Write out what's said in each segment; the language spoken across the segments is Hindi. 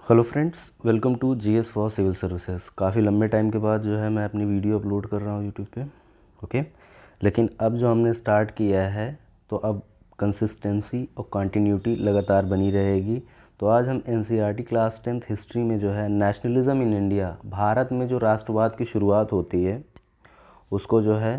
Hello friends, welcome to GS for civil services. काफ़ी लंबे टाइम के बाद जो है मैं अपनी वीडियो अपलोड कर रहा हूँ यूट्यूब पे। ओके, लेकिन अब जो हमने स्टार्ट किया है तो अब कंसिस्टेंसी और कंटिन्यूटी लगातार बनी रहेगी। तो आज हम एनसीईआरटी क्लास 10th हिस्ट्री में जो है नेशनलिज्म इन इंडिया, भारत में जो राष्ट्रवाद की शुरुआत होती है उसको जो है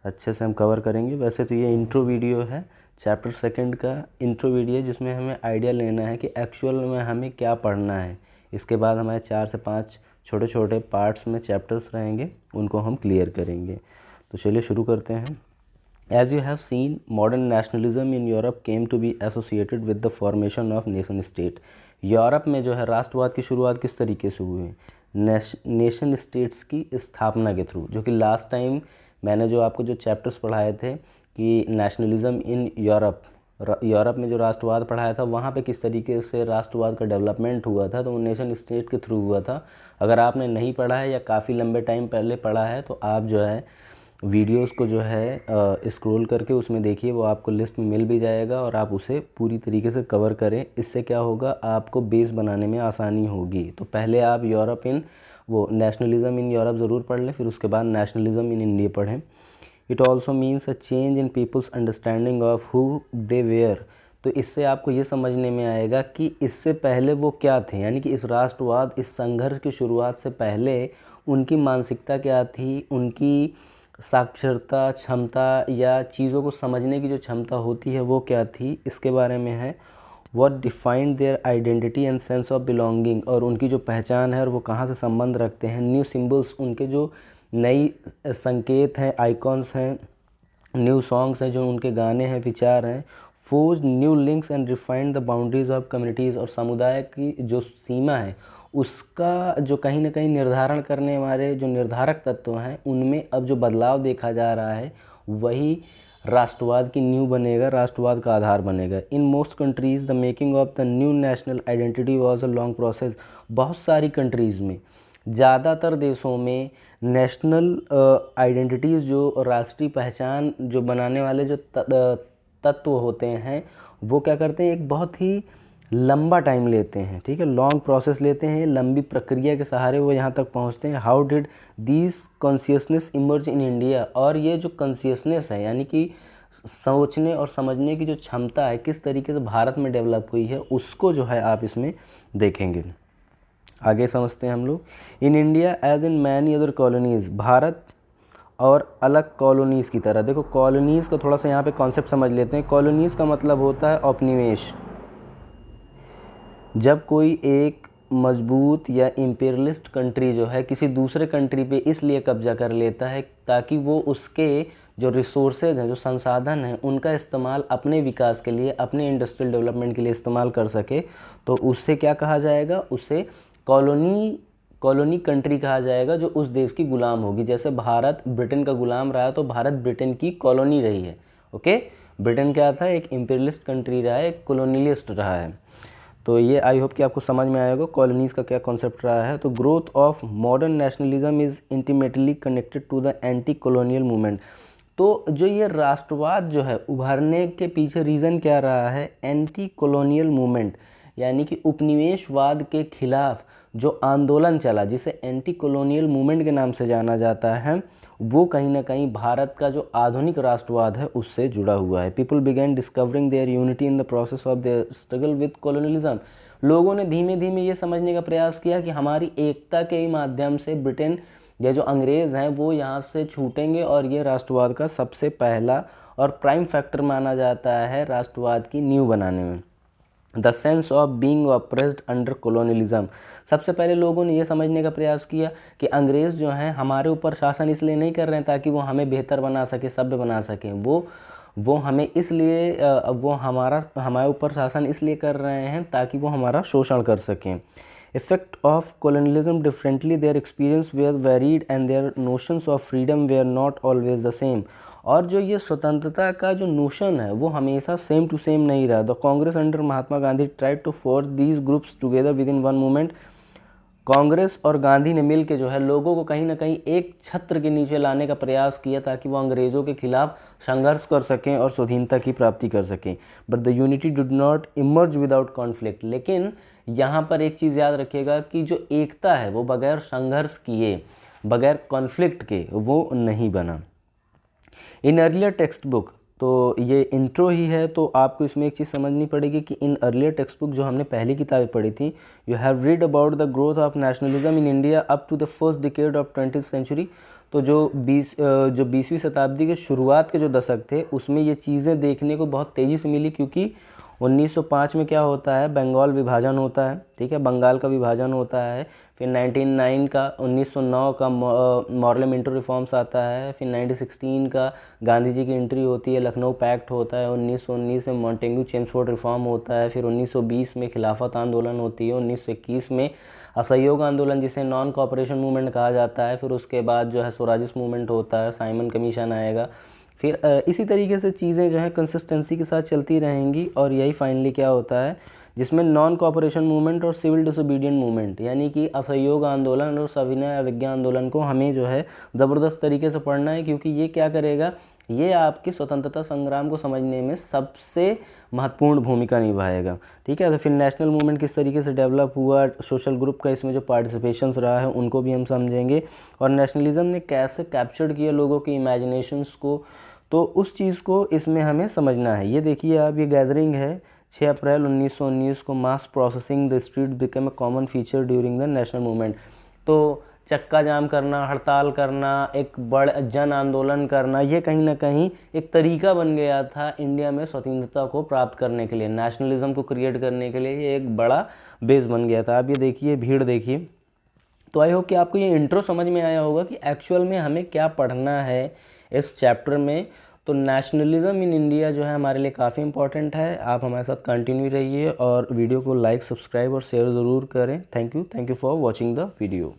अच्छे से हम कवर करेंगे। वैसे तो ये इंट्रो वीडियो है, चैप्टर सेकंड का इंट्रो वीडियो, जिसमें हमें आइडिया लेना है कि एक्चुअल में हमें क्या पढ़ना है। इसके बाद हमारे 4 से 5 छोटे छोटे पार्ट्स में चैप्टर्स रहेंगे, उनको हम क्लियर करेंगे। तो चलिए शुरू करते हैं। As you have seen, modern nationalism in Europe came to be associated with the formation of nation state. Europe में जो है राष्ट्रवाद की शुरुआत किस तरीके से हुई? नेशन स्टेट्स की स्थापना के थ्रू, जो कि लास्ट टाइम मैंने जो आपको जो चैप्टर्स पढ़ाए थे कि नेशनलिज्म इन यूरोप में जो राष्ट्रवाद पढ़ाया था, वहाँ पे किस तरीके से राष्ट्रवाद का डेवलपमेंट हुआ था, तो वो नेशन स्टेट के थ्रू हुआ था। अगर आपने नहीं पढ़ा है या काफ़ी लंबे टाइम पहले पढ़ा है तो आप जो है वीडियोस को जो है स्क्रॉल करके उसमें देखिए, वो आपको लिस्ट में मिल भी जाएगा और आप उसे पूरी तरीके से कवर करें। इससे क्या होगा, आपको बेस बनाने में आसानी होगी। तो पहले आप यूरोप इन वो नेशनलिज्म इन यूरोप ज़रूर पढ़ लें, फिर उसके बाद नेशनलिज्म इन इंडिया पढ़ें। It also means a change in people's understanding of who they were. तो इससे आपको ये समझने में आएगा कि इससे पहले वो क्या थे, यानी कि इस राष्ट्रवाद, इस संघर्ष की शुरुआत से पहले उनकी मानसिकता क्या थी, उनकी साक्षरता क्षमता या चीज़ों को समझने की जो क्षमता होती है वो क्या थी, इसके बारे में है। What defined their identity and sense of belonging, और उनकी जो पहचान है और वो कहाँ से संबंध रखते हैं। न्यू सिंबल्स, उनके जो नई संकेत हैं, आइकॉन्स हैं, न्यू सॉन्ग्स हैं, जो उनके गाने हैं, विचार हैं। Forge new links and refined the boundaries of communities, और समुदाय की जो सीमा है उसका जो कहीं ना कहीं निर्धारण करने वाले जो निर्धारक तत्व हैं, उनमें अब जो बदलाव देखा जा रहा है वही राष्ट्रवाद की नींव बनेगा, राष्ट्रवाद का आधार बनेगा। In most countries the making of the new national identity was a long process. बहुत सारी कंट्रीज़ में, ज़्यादातर देशों में नेशनल आइडेंटिटीज़, जो राष्ट्रीय पहचान जो बनाने वाले जो तत्व होते हैं, वो क्या करते हैं, एक बहुत ही लंबा टाइम लेते हैं। ठीक है, लॉन्ग प्रोसेस लेते हैं, लंबी प्रक्रिया के सहारे वो यहाँ तक पहुँचते हैं। How did these consciousness emerge in India, और ये जो कॉन्शियसनेस है, यानी कि सोचने और समझने की जो क्षमता है, किस तरीके से भारत में डेवलप हुई है, उसको जो है आप इसमें देखेंगे। आगे समझते हैं हम लोग। In India as in many other colonies, Bharat और अलग कॉलोनीज़ की तरह। देखो, कॉलोनीज़ का थोड़ा सा यहाँ पे कॉन्सेप्ट समझ लेते हैं। कॉलोनीज़ का मतलब होता है उपनिवेश। जब कोई एक मजबूत या इम्पेरियलिस्ट कंट्री जो है किसी दूसरे कंट्री पे इसलिए कब्जा कर लेता है ताकि वो उसके जो रिसोर्सेज हैं, जो संसाधन हैं, उनका इस्तेमाल अपने विकास के लिए, अपने इंडस्ट्रियल डेवलपमेंट के लिए इस्तेमाल कर सके, तो उससे क्या कहा जाएगा, उसे कॉलोनी कंट्री कहा जाएगा, जो उस देश की गुलाम होगी। जैसे भारत ब्रिटेन का गुलाम रहा, तो भारत ब्रिटेन की कॉलोनी रही है। ओके, ब्रिटेन क्या था, एक इम्पेरियलिस्ट कंट्री रहा है, एक कॉलोनियलिस्ट रहा है। तो ये आई होप कि आपको समझ में आएगा कॉलोनीज़ का क्या कॉन्सेप्ट रहा है। तो growth of modern nationalism is intimately connected to the anti colonial movement. तो जो ये राष्ट्रवाद जो है उभरने के पीछे रीज़न क्या रहा है, एंटी कॉलोनियल मूवमेंट, यानी कि उपनिवेशवाद के खिलाफ जो आंदोलन चला, जिसे एंटी कॉलोनियल मूवमेंट के नाम से जाना जाता है, वो कहीं ना कहीं भारत का जो आधुनिक राष्ट्रवाद है उससे जुड़ा हुआ है। People begin discovering there unity in the process of their struggle with colonialism. लोगों ने धीमे धीमे ये समझने का प्रयास किया कि हमारी एकता के ही माध्यम से ब्रिटेन या जो अंग्रेज़ हैं वो यहाँ से छूटेंगे, और ये राष्ट्रवाद का सबसे पहला और प्राइम फैक्टर माना जाता है राष्ट्रवाद की नींव बनाने में। The sense of being oppressed under colonialism. सबसे पहले लोगों ने यह समझने का प्रयास किया कि अंग्रेज़ जो हैं हमारे ऊपर शासन इसलिए नहीं कर रहे हैं ताकि वो हमें बेहतर बना सके, सभ्य बना सकें। वो हमें इसलिए वो हमारे ऊपर शासन इसलिए कर रहे हैं ताकि वो हमारा शोषण कर सकें। Effect of colonialism differently, their experience were varied and their notions of freedom were not always the same. और जो ये स्वतंत्रता का जो नोशन है वो हमेशा सेम टू सेम नहीं रहा। The Congress under Mahatma Gandhi tried to force these groups together within one movement. Congress और गांधी ने मिल के जो है लोगों को कहीं ना कहीं एक छत्र के नीचे लाने का प्रयास किया ताकि वो अंग्रेज़ों के खिलाफ संघर्ष कर सकें और स्वाधीनता की प्राप्ति कर सकें। But the unity did not emerge without conflict. लेकिन यहाँ पर एक चीज़ याद रखिएगा कि जो एकता है वो बगैर संघर्ष किए, बगैर कॉन्फ्लिक्ट के वो नहीं बना। इन अर्लियर टेक्स्ट बुक, तो ये इंट्रो ही है, तो आपको इसमें एक चीज़ समझनी पड़ेगी कि इन अर्लियर टेक्स्ट बुक जो हमने पहली किताबें पढ़ी थी, you have read about the growth of nationalism in India up to the first decade of 20th century. तो जो 20वीं शताब्दी के शुरुआत के जो दशक थे उसमें ये चीज़ें देखने को बहुत तेज़ी से मिली, क्योंकि 1905 में क्या होता है, बंगाल विभाजन होता है, ठीक है, बंगाल का विभाजन होता है। फिर 1909 का मॉर्लेमेंटो रिफॉर्म्स आता है। फिर 1916 का गांधी जी की एंट्री होती है, लखनऊ पैक्ट होता है। 1919 में मॉन्टेग्यू चेम्सफोर्ड रिफॉर्म होता है। फिर 1920 में खिलाफत आंदोलन होती है। 1921 में असहयोग आंदोलन, जिसे नॉन कॉपरेशन मूवमेंट कहा जाता है। फिर उसके बाद जो है स्वराजिस्ट मूवमेंट होता है, साइमन कमीशन आएगा। फिर इसी तरीके से चीज़ें जो हैं कंसिस्टेंसी के साथ चलती रहेंगी, और यही फाइनली क्या होता है, जिसमें नॉन कॉपरेशन मूवमेंट और सिविल डिसोबीडियंट मूवमेंट, यानी कि असहयोग आंदोलन और सविनय अवज्ञा आंदोलन को हमें जो है ज़बरदस्त तरीके से पढ़ना है, क्योंकि ये क्या करेगा, ये आपके स्वतंत्रता संग्राम को समझने में सबसे महत्वपूर्ण भूमिका निभाएगा। ठीक है, तो फिर नेशनल मूवमेंट किस तरीके से डेवलप हुआ, सोशल ग्रुप का इसमें जो पार्टिसिपेशंस रहा है उनको भी हम समझेंगे, और नेशनलिज्म ने कैसे कैप्चर्ड किया लोगों की इमेजिनेशंस को, तो उस चीज़ को इसमें हमें समझना है। ये देखिए आप, ये गैदरिंग है 6 अप्रैल 1919 को, mass processing the street become a common feature during the national movement. तो चक्का जाम करना, हड़ताल करना, एक बड़ा जन आंदोलन करना, ये कहीं ना कहीं एक तरीका बन गया था इंडिया में स्वतंत्रता को प्राप्त करने के लिए, नेशनलिज्म को क्रिएट करने के लिए ये एक बड़ा बेस बन गया था। आप ये देखिए, भीड़ देखिए। तो आई होप कि आपको ये इंट्रो समझ में आया होगा कि एक्चुअल में हमें क्या पढ़ना है इस चैप्टर में। तो नेशनलिज्म इन इंडिया जो है हमारे लिए काफ़ी इंपॉर्टेंट है। आप हमारे साथ कंटिन्यू रहिए और वीडियो को लाइक, सब्सक्राइब और शेयर ज़रूर करें। Thank you for watching the video.